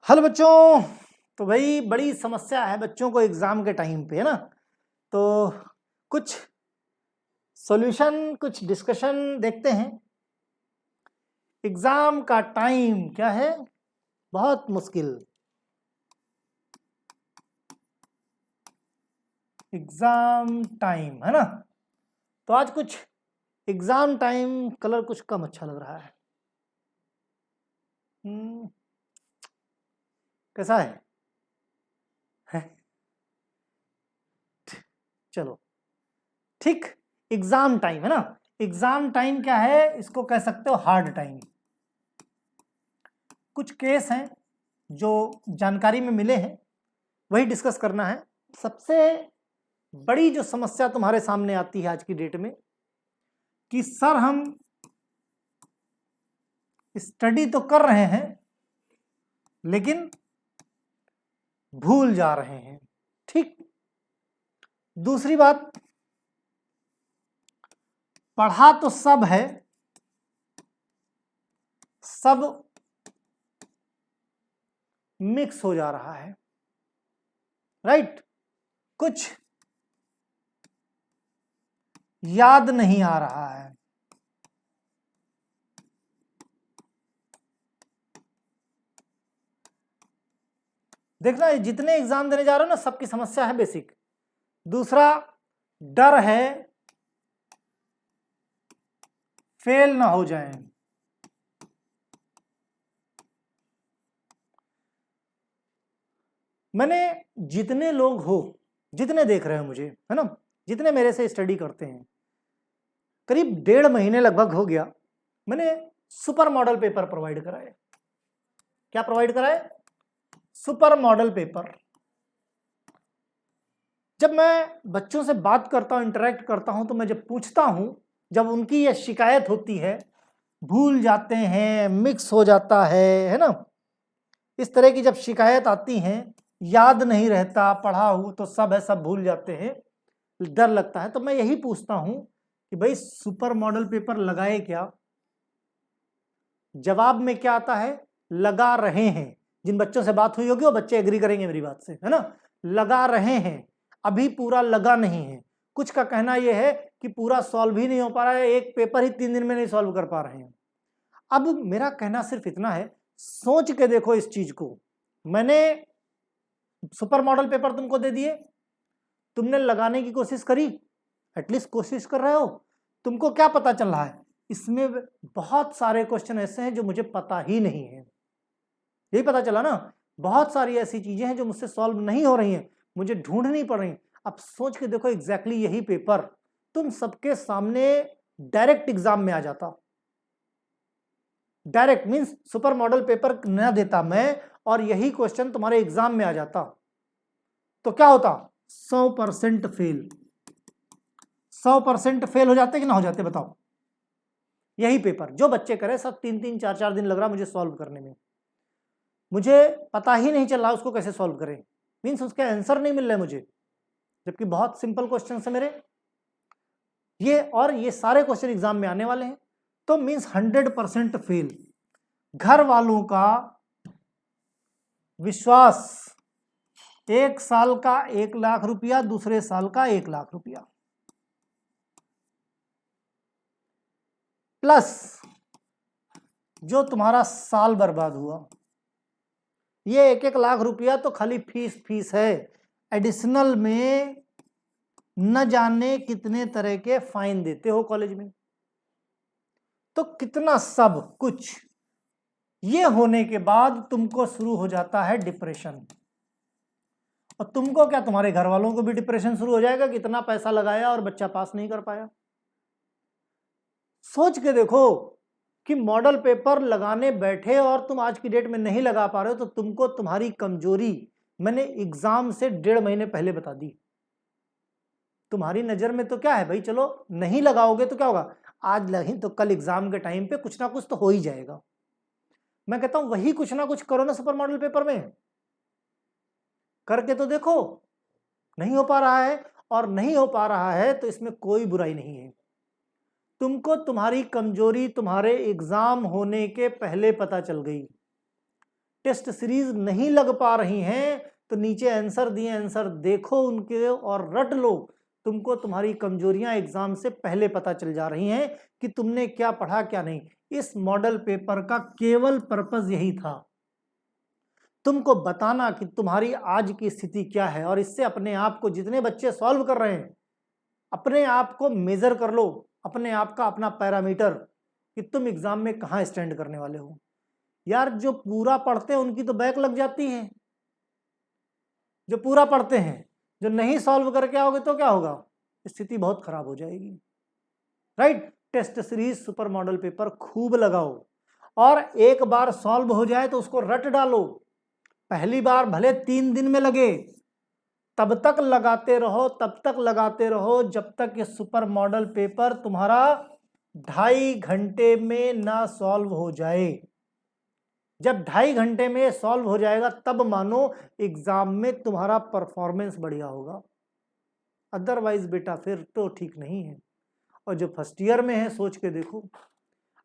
Hello बच्चों। तो भाई बड़ी समस्या है बच्चों को एग्जाम के टाइम पे, है ना। तो कुछ सॉल्यूशन, कुछ डिस्कशन देखते हैं। एग्जाम का टाइम क्या है? बहुत मुश्किल। एग्जाम टाइम, है ना। तो आज कुछ एग्जाम टाइम कलर कुछ कम अच्छा लग रहा है। कैसा है? चलो ठीक। एग्जाम टाइम, है ना। एग्जाम टाइम क्या है? इसको कह सकते हो हार्ड टाइम। कुछ केस हैं जो जानकारी में मिले हैं, वही डिस्कस करना है। सबसे बड़ी जो समस्या तुम्हारे सामने आती है आज की डेट में कि सर हम स्टडी तो कर रहे हैं लेकिन भूल जा रहे हैं। ठीक। दूसरी बात, पढ़ा तो सब है, सब मिक्स हो जा रहा है। राइट। कुछ याद नहीं आ रहा है। देखना, ये जितने एग्जाम देने जा रहे हो ना, सबकी समस्या है बेसिक। दूसरा, डर है फेल ना हो जाए। मैंने जितने लोग हो, जितने देख रहे हो मुझे, है ना, जितने मेरे से स्टडी करते हैं, करीब 1.5 महीने लगभग हो गया, मैंने सुपर मॉडल पेपर प्रोवाइड कराए। क्या प्रोवाइड कराए? Super model paper. जब मैं बच्चों से बात करता हूं, इंटरेक्ट करता हूं, तो मैं जब पूछता हूं, जब उनकी यह शिकायत होती है, भूल जाते हैं, मिक्स हो जाता है ना, इस तरह की जब शिकायत आती हैं, याद नहीं रहता, पढ़ा हूं तो सब है, सब भूल जाते हैं, डर लगता है, तो मैं यही पूछता हूं कि भाई सुपर मॉडल पेपर लगाए क्या? जवाब में क्या आता है? लगा रहे हैं। जिन बच्चों से बात हुई होगी वो बच्चे एग्री करेंगे मेरी बात से, है ना। लगा रहे हैं, अभी पूरा लगा नहीं है। कुछ का कहना यह है कि पूरा सॉल्व ही नहीं हो पा रहा है, एक पेपर ही 3 दिन में नहीं सॉल्व कर पा रहे हैं। अब मेरा कहना सिर्फ इतना है, सोच के देखो इस चीज को। मैंने सुपर मॉडल पेपर तुमको दे दिए, तुमने लगाने की कोशिश करी, एटलीस्ट कोशिश कर रहे हो। तुमको क्या पता चल रहा है? इसमें बहुत सारे क्वेश्चन ऐसे हैं जो मुझे पता ही नहीं है। यही पता चला ना, बहुत सारी ऐसी चीजें हैं जो मुझसे सॉल्व नहीं हो रही हैं, मुझे ढूंढनी पड़ रही। अब सोच के देखो, एग्जैक्टली यही पेपर तुम सबके सामने डायरेक्ट एग्जाम में आ जाता। Direct means super model paper न देता मैं और यही क्वेश्चन तुम्हारे एग्जाम में आ जाता, तो क्या होता? 100% फेल। 100% फेल हो जाते कि ना हो जाते बताओ? यही पेपर जो बच्चे करे, सब 3-3 4-4 दिन लग रहा मुझे सॉल्व करने में, मुझे पता ही नहीं चल रहा उसको कैसे सॉल्व करें। मीन्स उसके आंसर नहीं मिल रहे मुझे, जबकि बहुत सिंपल क्वेश्चन है मेरे ये, और ये सारे क्वेश्चन एग्जाम में आने वाले हैं। तो मीन्स 100% फेल। घर वालों का विश्वास, 1 साल का 1 लाख रुपया, दूसरे साल का 1 लाख रुपया, प्लस जो तुम्हारा साल बर्बाद हुआ। ये 1-1 लाख रुपया तो खाली फीस फीस है, एडिशनल में न जाने कितने तरह के फाइन देते हो कॉलेज में। तो कितना सब कुछ, ये होने के बाद तुमको शुरू हो जाता है डिप्रेशन। और तुमको क्या, तुम्हारे घर वालों को भी डिप्रेशन शुरू हो जाएगा कि इतना पैसा लगाया और बच्चा पास नहीं कर पाया। सोच के देखो कि मॉडल पेपर लगाने बैठे और तुम आज की डेट में नहीं लगा पा रहे हो, तो तुमको तुम्हारी कमजोरी मैंने एग्जाम से 1.5 महीने पहले बता दी। तुम्हारी नजर में तो क्या है भाई, चलो नहीं लगाओगे तो क्या होगा, आज नहीं तो कल एग्जाम के टाइम पे कुछ ना कुछ तो हो ही जाएगा। मैं कहता हूं वही कुछ ना कुछ करो ना सुपर मॉडल पेपर में, करके तो देखो। नहीं हो पा रहा है, और नहीं हो पा रहा है तो इसमें कोई बुराई नहीं है। तुमको तुम्हारी कमजोरी तुम्हारे एग्जाम होने के पहले पता चल गई, टेस्ट सीरीज नहीं लग पा रही हैं तो नीचे आंसर दिए, आंसर देखो उनके और रट लो। तुमको तुम्हारी कमजोरियां एग्जाम से पहले पता चल जा रही हैं कि तुमने क्या पढ़ा क्या नहीं। इस मॉडल पेपर का केवल पर्पस यही था, तुमको बताना कि तुम्हारी आज की स्थिति क्या है, और इससे अपने आप को, जितने बच्चे सॉल्व कर रहे हैं, अपने आप को मेजर कर लो, अपने आप का अपना पैरामीटर कि तुम एग्जाम में कहाँ स्टैंड करने वाले हो। यार जो पूरा पढ़ते हैं उनकी तो बैक लग जाती है, जो पूरा पढ़ते हैं, जो नहीं सॉल्व करके आओगे तो क्या होगा, स्थिति बहुत खराब हो जाएगी। Right, test series super model paper खूब लगाओ, और एक बार सॉल्व हो जाए तो उसको रट डालो। पहली बार भले 3 दिन में लगे, तब तक लगाते रहो, तब तक लगाते रहो जब तक ये सुपर मॉडल पेपर तुम्हारा 2.5 घंटे में ना सॉल्व हो जाए। जब 2.5 घंटे में सॉल्व हो जाएगा तब मानो एग्जाम में तुम्हारा परफॉर्मेंस बढ़िया होगा, अदरवाइज बेटा फिर तो ठीक नहीं है। और जो फर्स्ट ईयर में है सोच के देखो,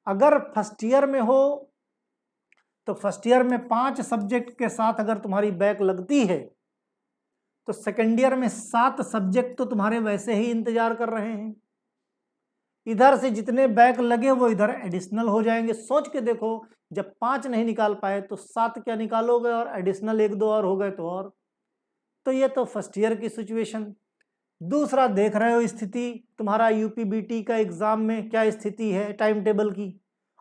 अगर फर्स्ट ईयर में हो तो फर्स्ट ईयर में 5 सब्जेक्ट के साथ अगर तुम्हारी बैक लगती है तो सेकेंड ईयर में 7 सब्जेक्ट तो तुम्हारे वैसे ही इंतजार कर रहे हैं। इधर से जितने बैक लगे वो इधर एडिशनल हो जाएंगे। सोच के देखो, जब 5 नहीं निकाल पाए तो 7 क्या निकालोगे, और एडिशनल 1-2 और हो गए तो और। तो ये तो फर्स्ट ईयर की सिचुएशन। दूसरा देख रहे हो स्थिति तुम्हारा यूपीबीटी का एग्जाम में क्या स्थिति है टाइम टेबल की,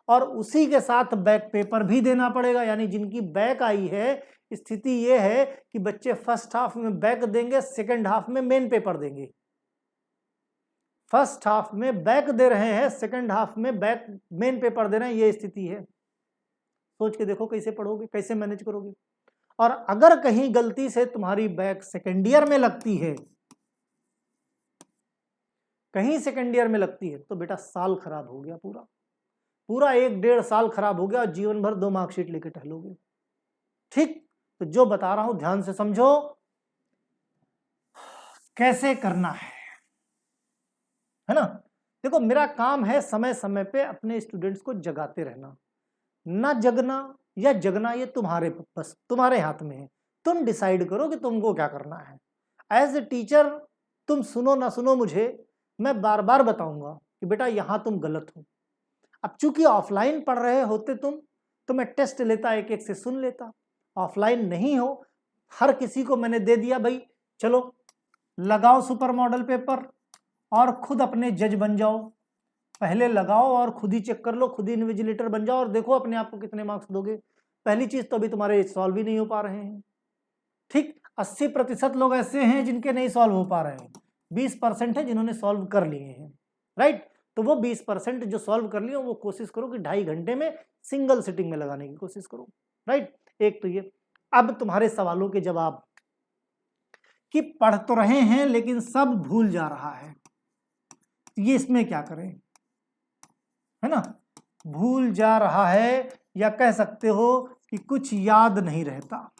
और उसी के साथ बैक पेपर भी देना पड़ेगा। यानी जिनकी बैक आई है, स्थिति ये है कि बच्चे फर्स्ट हाफ में बैक देंगे, सेकंड हाफ में मेन पेपर देंगे। फर्स्ट हाफ में बैक दे रहे हैं, सेकंड हाफ में बैक मेन पेपर दे रहे हैं, ये स्थिति है। सोच के देखो कैसे पढ़ोगे, कैसे मैनेज करोगे। और अगर कहीं गलती से तुम्हारी बैक सेकेंड ईयर में लगती है, कहीं सेकेंड ईयर में लगती है, तो बेटा साल खराब हो गया, पूरा पूरा 1-1.5 साल खराब हो गया, और जीवन भर 2 मार्कशीट लेके टहलोगे। ठीक, तो जो बता रहा हूं ध्यान से समझो कैसे करना है ना। देखो मेरा काम है समय समय पे अपने स्टूडेंट्स को जगाते रहना। ना जगना या जगना ये तुम्हारे, बस तुम्हारे हाथ में है। तुम डिसाइड करो कि तुमको क्या करना है। एज ए टीचर तुम सुनो ना सुनो मुझे, मैं बार बार बताऊंगा कि बेटा यहां तुम गलत हो। अब चूंकि ऑफलाइन पढ़ रहे होते तुम, तो मैं टेस्ट लेता, एक एक से सुन लेता। ऑफलाइन नहीं हो, हर किसी को मैंने दे दिया, भाई चलो लगाओ सुपर मॉडल पेपर और खुद अपने जज बन जाओ। पहले लगाओ और खुद ही चेक कर लो, खुद ही इन्विजिलेटर बन जाओ और देखो अपने आप को कितने मार्क्स दोगे। पहली चीज तो अभी तुम्हारे सॉल्व ही नहीं हो पा रहे हैं। ठीक, 80% लोग ऐसे हैं जिनके नहीं सॉल्व हो पा रहे हैं, 20% है जिन्होंने सॉल्व कर लिए हैं। राइट, तो वो 20% जो सॉल्व कर लिए वो कोशिश करो कि 2.5 घंटे में सिंगल सिटिंग में लगाने की कोशिश करो। राइट, एक तो ये। अब तुम्हारे सवालों के जवाब कि पढ़ तो रहे हैं लेकिन सब भूल जा रहा है, ये इसमें क्या करें, है ना। भूल जा रहा है, या कह सकते हो कि कुछ याद नहीं रहता,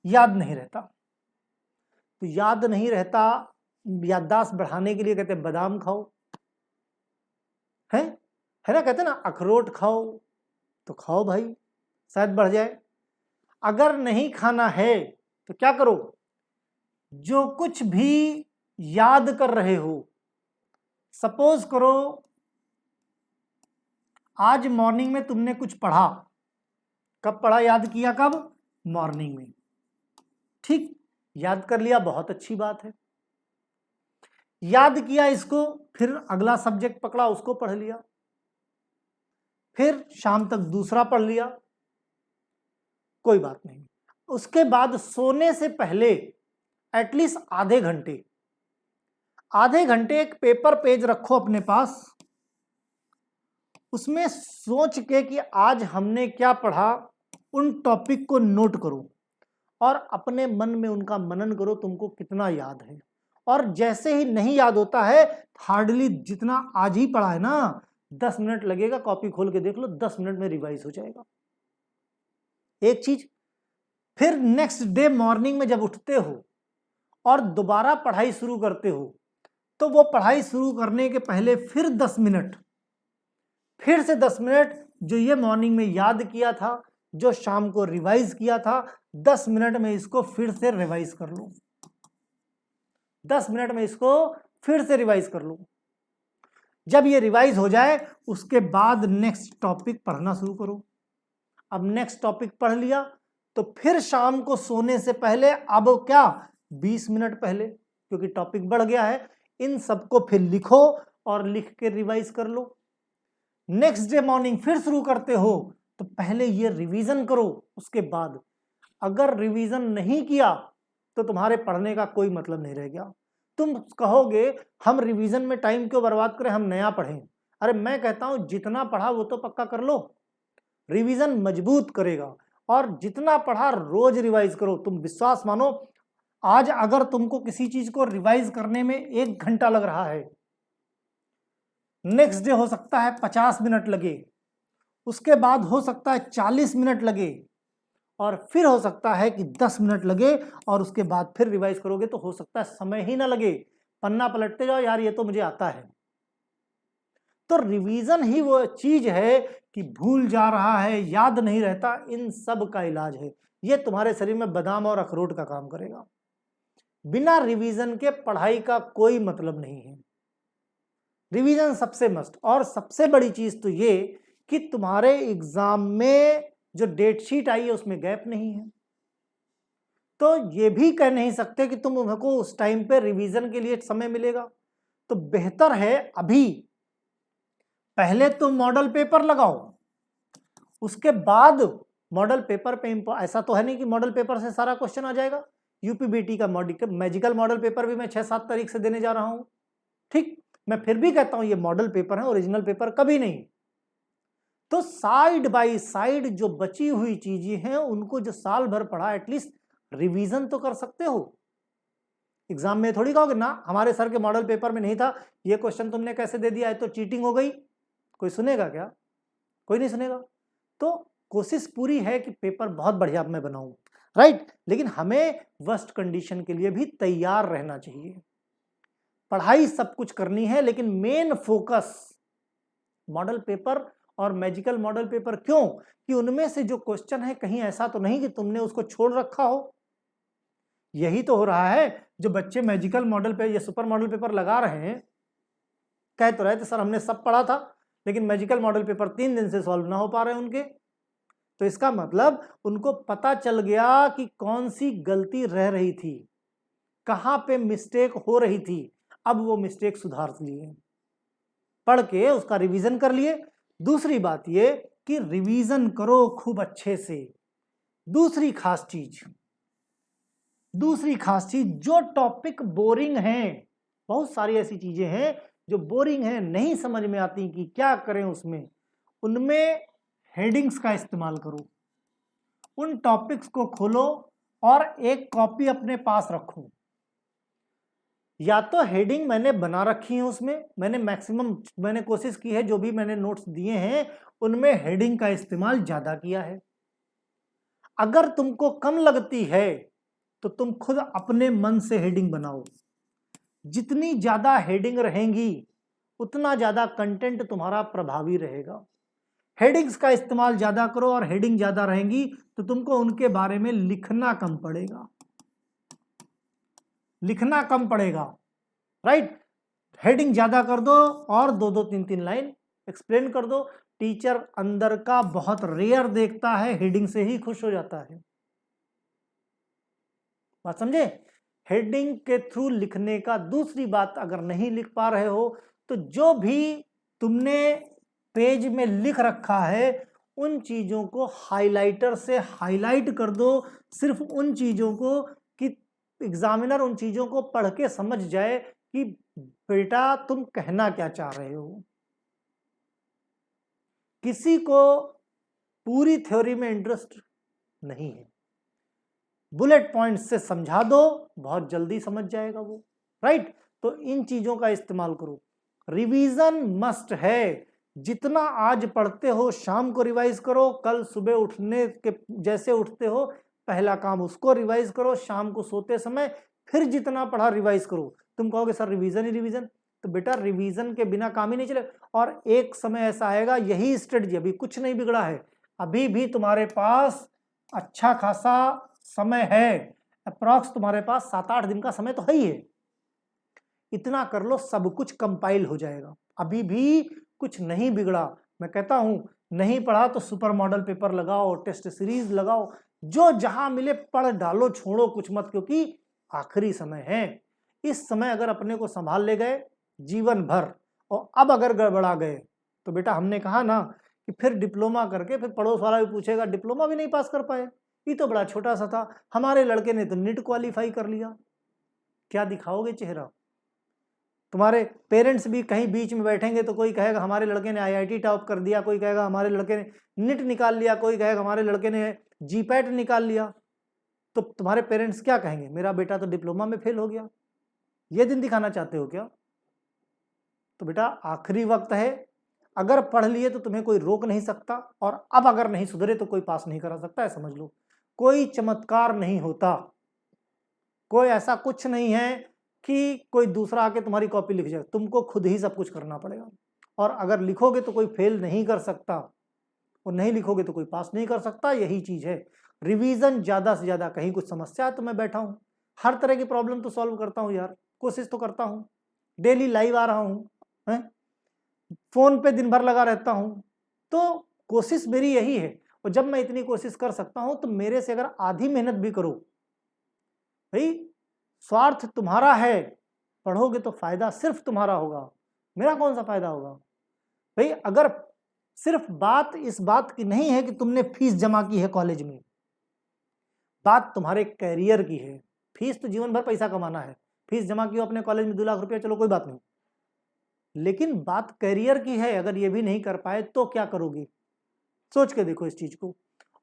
याद नहीं रहता। तो याद नहीं रहता, याददाश्त बढ़ाने के लिए कहते हैं बादाम खाओ, है ना, कहते हैं ना अखरोट खाओ, तो खाओ भाई, शायद बढ़ जाए। अगर नहीं खाना है तो क्या करो, जो कुछ भी याद कर रहे हो, सपोज करो आज मॉर्निंग में तुमने कुछ पढ़ा, कब पढ़ा, याद किया कब, मॉर्निंग में। ठीक, याद कर लिया, बहुत अच्छी बात है। याद किया इसको, फिर अगला सब्जेक्ट पकड़ा, उसको पढ़ लिया, फिर शाम तक दूसरा पढ़ लिया, कोई बात नहीं। उसके बाद सोने से पहले एटलीस्ट आधे घंटे एक पेपर पेज रखो अपने पास, उसमें सोच के कि आज हमने क्या पढ़ा, उन टॉपिक को नोट करो और अपने मन में उनका मनन करो, तुमको कितना याद है। और जैसे ही नहीं याद होता है, हार्डली जितना आज ही पढ़ा है ना, 10 मिनट लगेगा, कॉपी खोल के देख लो, 10 मिनट में रिवाइज हो जाएगा। एक चीज, फिर नेक्स्ट डे मॉर्निंग में जब उठते हो और दोबारा पढ़ाई शुरू करते हो, तो वो पढ़ाई शुरू करने के पहले फिर 10 मिनट, फिर से 10 मिनट जो ये मॉर्निंग में याद किया था, जो शाम को रिवाइज किया था, 10 मिनट में इसको फिर से रिवाइज कर लो। 10 मिनट में इसको फिर से रिवाइज कर लो। जब ये रिवाइज हो जाए उसके बाद नेक्स्ट टॉपिक पढ़ना शुरू करो। अब नेक्स्ट टॉपिक पढ़ लिया तो फिर शाम को सोने से पहले, अब क्या 20 मिनट पहले, क्योंकि टॉपिक बढ़ गया है, इन सबको फिर लिखो और लिख के रिवाइज कर लो। नेक्स्ट डे मॉर्निंग फिर शुरू करते हो तो पहले ये रिवीजन करो। उसके बाद अगर रिवीजन नहीं किया तो तुम्हारे पढ़ने का कोई मतलब नहीं रह गया। तुम कहोगे हम रिवीजन में टाइम क्यों बर्बाद करें, हम नया पढ़ें। अरे मैं कहता हूं जितना पढ़ा वो तो पक्का कर लो। रिवीजन मजबूत करेगा। और जितना पढ़ा रोज रिवाइज करो। तुम विश्वास मानो, आज अगर तुमको किसी चीज को रिवाइज करने में 1 घंटा लग रहा है, नेक्स्ट डे हो सकता है 50 मिनट लगे, उसके बाद हो सकता है 40 मिनट लगे, और फिर हो सकता है कि 10 मिनट लगे, और उसके बाद फिर रिवाइज करोगे तो हो सकता है समय ही ना लगे। पन्ना पलटते जाओ, यार ये तो मुझे आता है। तो रिवीजन ही वो चीज है कि भूल जा रहा है, याद नहीं रहता, इन सब का इलाज है। ये तुम्हारे शरीर में बादाम और अखरोट का काम करेगा। बिना रिवीजन के पढ़ाई का कोई मतलब नहीं है। रिवीजन सबसे मस्ट। और सबसे बड़ी चीज तो ये कि तुम्हारे एग्जाम में जो डेट शीट आई है उसमें गैप नहीं है। तो ये भी कह नहीं सकते कि तुमको उस टाइम पे रिवीजन के लिए समय मिलेगा। तो बेहतर है अभी पहले तुम मॉडल पेपर लगाओ, उसके बाद मॉडल पेपर पे ऐसा तो है नहीं कि मॉडल पेपर से सारा क्वेश्चन आ जाएगा। यूपीबीटी का मैजिकल मॉडल पेपर भी मैं 6-7 तारीख से देने जा रहा हूं। ठीक, मैं फिर भी कहता हूं ये मॉडल पेपर है, ओरिजिनल पेपर कभी नहीं। तो साइड बाय साइड जो बची हुई चीजें हैं उनको जो साल भर पढ़ा एटलीस्ट रिवीजन तो कर सकते हो। एग्जाम में थोड़ी कहोगे ना हमारे सर के मॉडल पेपर में नहीं था, ये क्वेश्चन तुमने कैसे दे दिया है, तो चीटिंग हो गई। कोई सुनेगा क्या? कोई नहीं सुनेगा। तो कोशिश पूरी है कि पेपर बहुत बढ़िया मैं बनाऊं, राइट। लेकिन हमें वर्स्ट कंडीशन के लिए भी तैयार रहना चाहिए। पढ़ाई सब कुछ करनी है, लेकिन मेन फोकस मॉडल पेपर और मैजिकल मॉडल पेपर। क्यों? कि उनमें से जो क्वेश्चन है कहीं ऐसा तो नहीं कि तुमने उसको छोड़ रखा हो। यही तो हो रहा है, जो बच्चे मैजिकल मॉडल पे या सुपर मॉडल पेपर लगा रहे हैं, कह तो रहे थे सर हमने सब पढ़ा था, लेकिन मैजिकल मॉडल पेपर 3 दिन से सॉल्व ना हो पा रहे उनके। तो इसका मतलब उनको पता चल गया कि कौन सी गलती रह रही थी, कहां पे मिस्टेक हो रही थी। अब वो मिस्टेक सुधार लिए, पढ़ के उसका रिवीजन कर लिए। दूसरी बात ये कि रिवीजन करो खूब अच्छे से। दूसरी खास चीज, जो टॉपिक बोरिंग हैं, बहुत सारी ऐसी चीजें हैं जो बोरिंग हैं, नहीं समझ में आती कि क्या करें उसमें, उनमें हेडिंग्स का इस्तेमाल करो। उन टॉपिक्स को खोलो और एक कॉपी अपने पास रखो। या तो हेडिंग मैंने बना रखी है, उसमें मैंने कोशिश की है, जो भी मैंने नोट्स दिए हैं उनमें हेडिंग का इस्तेमाल ज्यादा किया है। अगर तुमको कम लगती है तो तुम खुद अपने मन से हेडिंग बनाओ। जितनी ज्यादा हेडिंग रहेंगी उतना ज्यादा कंटेंट तुम्हारा प्रभावी रहेगा। हेडिंग्स का इस्तेमाल ज्यादा करो, और हेडिंग ज्यादा रहेंगी तो तुमको उनके बारे में लिखना कम पड़ेगा, राइट। हेडिंग ज्यादा कर दो और 2-2, 3-3 लाइन एक्सप्लेन कर दो। टीचर अंदर का बहुत रेयर देखता है, हेडिंग से ही खुश हो जाता है। बात समझे? हेडिंग के थ्रू लिखने का। दूसरी बात, अगर नहीं लिख पा रहे हो तो जो भी तुमने पेज में लिख रखा है उन चीजों को हाइलाइटर से हाईलाइट कर दो। सिर्फ उन चीजों को कि एग्जामिनर उन चीजों को पढ़ के समझ जाए कि बेटा तुम कहना क्या चाह रहे हो। किसी को पूरी थ्योरी में इंटरेस्ट नहीं है, बुलेट पॉइंट से समझा दो, बहुत जल्दी समझ जाएगा वो, राइट। तो इन चीजों का इस्तेमाल करो। रिवीजन मस्ट है। जितना आज पढ़ते हो शाम को रिवाइज करो। कल सुबह उठने के जैसे उठते हो पहला काम उसको रिवाइज करो। शाम को सोते समय फिर जितना पढ़ा रिवाइज करो। तुम कहोगे सर रिवीजन ही रिवीजन, तो बेटा रिवीजन के बिना काम ही नहीं चले। और एक समय ऐसा आएगा, यही स्ट्रेटजी, अभी कुछ नहीं बिगड़ा है, अभी भी तुम्हारे पास अच्छा खासा समय है, अप्रॉक्स तुम्हारे पास 7-8 दिन का समय तो है ही है। इतना कर लो, सब कुछ कंपाइल हो जाएगा, अभी भी कुछ नहीं बिगड़ा। मैं कहता हूं नहीं पढ़ा तो सुपर मॉडल पेपर लगाओ, टेस्ट सीरीज लगाओ, जो जहां मिले पढ़ डालो, छोड़ो कुछ मत, क्योंकि आखिरी समय है। इस समय अगर अपने को संभाल ले गए जीवन भर, और अब अगर गड़बड़ा गए तो बेटा हमने कहा ना कि फिर डिप्लोमा करके फिर पड़ोस वाला भी पूछेगा डिप्लोमा भी नहीं पास कर पाए, ये तो बड़ा छोटा सा था, हमारे लड़के ने तो नीट क्वालिफाई कर लिया। क्या दिखाओगे चेहरा? तुम्हारे पेरेंट्स भी कहीं बीच में बैठेंगे तो कोई कहेगा हमारे लड़के ने आईआईटी टॉप कर दिया, कोई कहेगा हमारे लड़के ने नीट निकाल लिया, कोई कहेगा हमारे लड़के ने जीपैट निकाल लिया। तो तुम्हारे पेरेंट्स क्या कहेंगे? मेरा बेटा तो डिप्लोमा में फेल हो गया। ये दिन दिखाना चाहते हो क्या? तो बेटा आखिरी वक्त है, अगर पढ़ लिए तो तुम्हें कोई रोक नहीं सकता, और अब अगर नहीं सुधरे तो कोई पास नहीं करा सकता है, समझ लो। कोई चमत्कार नहीं होता, कोई ऐसा कुछ नहीं है कि कोई दूसरा आके तुम्हारी कॉपी लिख जाए, तुमको खुद ही सब कुछ करना पड़ेगा। और अगर लिखोगे तो कोई फेल नहीं कर सकता, और नहीं लिखोगे तो कोई पास नहीं कर सकता, यही चीज है। रिवीजन ज्यादा से ज्यादा, कहीं कुछ समस्या है तो मैं बैठा हूं, हर तरह की प्रॉब्लम तो सॉल्व करता हूं यार, कोशिश तो करता हूं, डेली लाइव आ रहा हूं, फोन पे दिन भर लगा रहता हूं, तो कोशिश मेरी यही है। और जब मैं इतनी कोशिश कर सकता हूं तो मेरे से अगर आधी मेहनत भी करो, भाई स्वार्थ तुम्हारा है, पढ़ोगे तो फायदा सिर्फ तुम्हारा होगा, मेरा कौन सा फायदा होगा? भाई अगर सिर्फ बात इस बात की नहीं है कि तुमने फीस जमा की है कॉलेज में, बात तुम्हारे कैरियर की है। फीस तो जीवन भर पैसा कमाना है, फीस जमा की हो अपने कॉलेज में 2 लाख रुपया, चलो कोई बात नहीं, लेकिन बात कैरियर की है। अगर ये भी नहीं कर पाए तो क्या करोगे? सोच के देखो इस चीज को,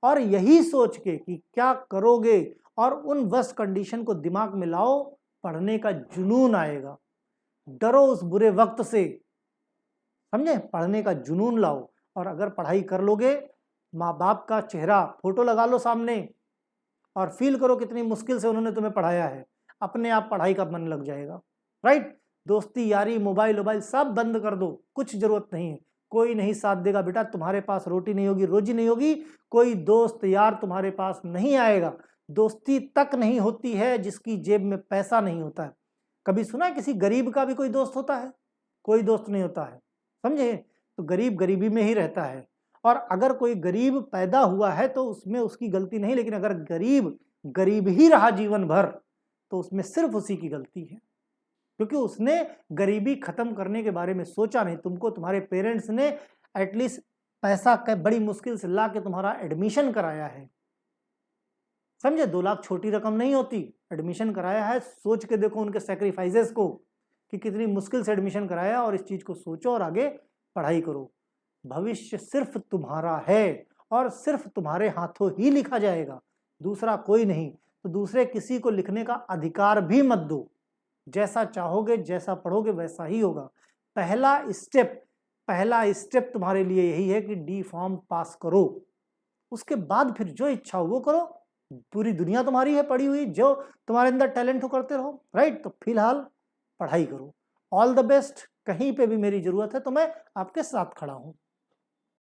और यही सोच के कि क्या करोगे और उन वर्स्ट कंडीशन को दिमाग में लाओ, पढ़ने का जुनून आएगा। डरो उस बुरे वक्त से, समझे? पढ़ने का जुनून लाओ, और अगर पढ़ाई कर लोगे, माँ बाप का चेहरा फोटो लगा लो सामने और फील करो कितनी मुश्किल से उन्होंने तुम्हें पढ़ाया है, अपने आप पढ़ाई का मन लग जाएगा। राइट? दोस्ती यारी मोबाइल वोबाइल सब बंद कर दो, कुछ जरूरत नहीं है, कोई नहीं साथ देगा बेटा, तुम्हारे पास रोटी नहीं होगी, रोजी नहीं होगी, कोई दोस्त यार तुम्हारे पास नहीं आएगा। दोस्ती तक नहीं होती है जिसकी जेब में पैसा नहीं होता है। कभी सुना है किसी गरीब का भी कोई दोस्त होता है? कोई दोस्त नहीं होता है, समझे? तो गरीब गरीबी में ही रहता है। और अगर कोई गरीब पैदा हुआ है तो उसमें उसकी गलती नहीं, लेकिन अगर गरीब गरीब ही रहा जीवन भर तो उसमें सिर्फ उसी की गलती है, क्योंकि उसने गरीबी खत्म करने के बारे में सोचा नहीं। तुमको तुम्हारे पेरेंट्स ने एटलीस्ट पैसा बड़ी मुश्किल से ला के तुम्हारा एडमिशन कराया है, समझे? 2 लाख छोटी रकम नहीं होती, एडमिशन कराया है। सोच के देखो उनके सेक्रीफाइसेस को कि कितनी मुश्किल से एडमिशन कराया, और इस चीज को सोचो और आगे पढ़ाई करो। भविष्य सिर्फ तुम्हारा है और सिर्फ तुम्हारे हाथों ही लिखा जाएगा, दूसरा कोई नहीं। तो दूसरे किसी को लिखने का अधिकार भी मत दो, जैसा चाहोगे जैसा पढ़ोगे वैसा ही होगा। पहला स्टेप तुम्हारे लिए यही है कि डी फॉर्म पास करो, उसके बाद फिर जो इच्छा हो वो करो, पूरी दुनिया तुम्हारी है पड़ी हुई, जो तुम्हारे अंदर टैलेंट हो करते रहो। राइट? तो फिलहाल पढ़ाई करो। All the best. कहीं पे भी मेरी जरूरत है तो मैं आपके साथ खड़ा हूं।